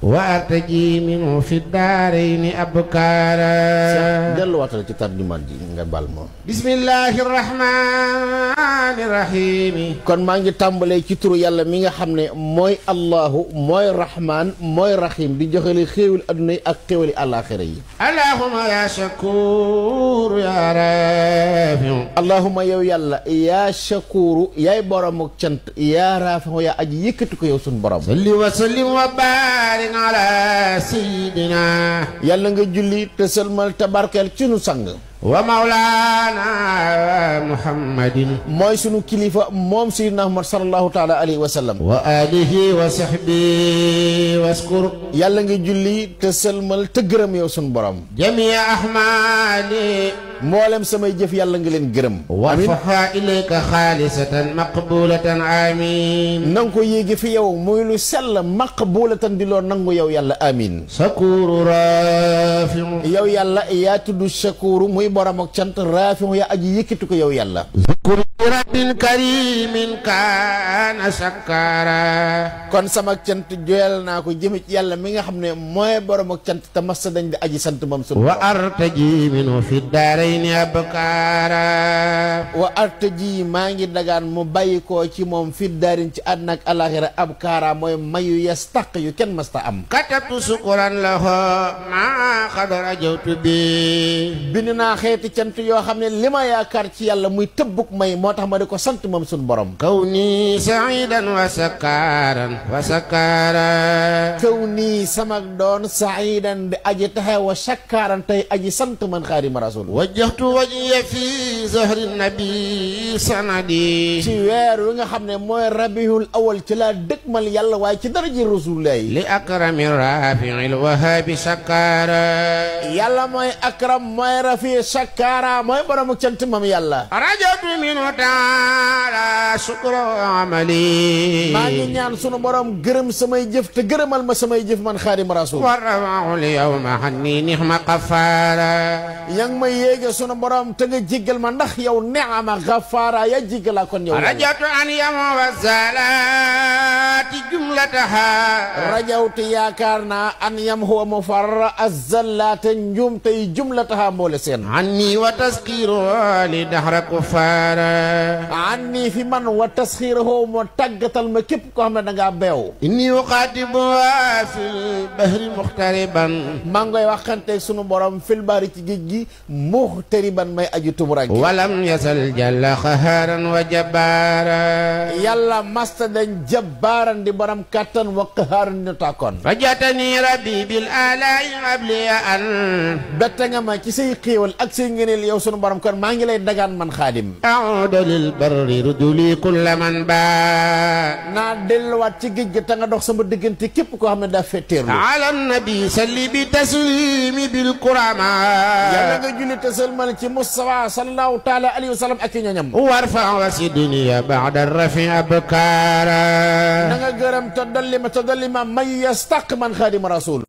وأرتجي منه في الدارين أبكارا. delluwaatal ci tarjumaan ji nga bal ma. bismillahi rahmani rahim. kon maa ngi tàmbalee ci turu yàlla mi nga xam ne mooy Allahu mooy Rahman mooy Rahim di joxe li xéewal adduna yi ak xéewali àllaaxira yi. allahumma ya shakur ya rafiu. allahumma yow yàlla yaa shakuru yaay borom ak cant yaa rafiu yaa aji yëkkati ko yow sun borom. salli wa sallim wa barik ala sayyidina. yàlla nga julli te sëlmal te barkeel ci nu sang. wa mawlaana muhammadin. mooy sunu kilifa moom sayyidina Muhammad sallallahu taala alayhi wa sallam. wa alihi wa sahbihi waskur. yàlla nga julli te sëlmal te gërëm yow sunu borom. jamia ahmali. mboolem samay jëf yàlla nga leen gërëm. warfaha ilayka xaalisatan maqbulatan amin. na nga ko yéegi fi yow muy lu sell maqbulatan di loo nangu yow yàlla amin. shakuru rafiu. yow yàlla yaa tudd shakuru muy borom ak cant rafiu yaa aji yëkkati ko yow yàlla. shukru rabbin karimin kaana shakara. kon sama cant joyal naa ko jëme ci yàlla mi nga xam ne mooy borom ak cant te massa dañ di aji sant moom sunu. wa artaji minhu fi daarayni abkara. wa artaji maa ngi dagaan mu bàyyi koo ci moom fi daarin ci àddina ak alaxira abkara mooy mayu yes taq yu kenn masta am. katabtu sukuran lahu ma qad rajawtu bi. bind naa xeeti cant yoo xam ne li ma yaakaar ci yàlla muy tëbbuk may moo tax ma di ko sant moom sunu borom. kawni saidan wa sakaran wa sakara. kawni sama doon saidan di aji taxe wa sakaran tey aji sant man xaadima rasul. wajjahtu wajhiya fi zahri nabi sanadi. ci weer wi nga xam ne mooy rabiul awal ci laa dëkkmal yàlla waaye ci daraji rasulullah li akrami rafiil wahabi sakara. yàlla mooy akram mooy rafi sakara mooy borom ak cant moom yàlla. rajatu minu taala shukra amali. maa ngi ñaan sunu borom gërëm samay jëf te gërëmal ma samay jëf man xaadima rasul. wa rafaul yawma hanni nihma qafara. yaa ngi may yéege sunu borom te nga jéggal ma ndax yow neama gafaara ya jéggalaa kon yow. rajatu an yama wa zalati jumlataha. rajawtu yaakaar naa an yam huwa mu far azzallaate njum tey jumlataha mboole seen. anni wa taskiru li dahra kufara. anni fi man wa tasxiirahu mu tàggatal ma képp koo xam ne da ngaa beew. inni uqatibu fil bahri muxtariban. maa ngi koy waxanteeg sunu borom fil bahri ci géej gi muxtariban may aju tumurag. walam yasal jalla qaharan wa jabara. yàlla masta dañ jabbaaran di borom kattan wa qahaaran di tàkkoon. fajatani rabbi bil alaa'i abliya an. bette nga ma ci say xéewal ak say ngëneel yow sunu borom kon maa ngi lay dagaan man xaadim. a'uudu lil barri ruduli kulla man baa. naa delluwaat ci géej gi te nga dox sama diggante képp koo xam ne daa fetteerlu. ala nabi salli bi taslimi bil kurama. yàlla nga julli te sëlmal ci Mustafa sallallahu taala alayhi wa sallam ak i ñoñam. warfa wasidniya ba'da rafi abkara. na nga gërëm te dolli ma may yastaq man xaadima rasul.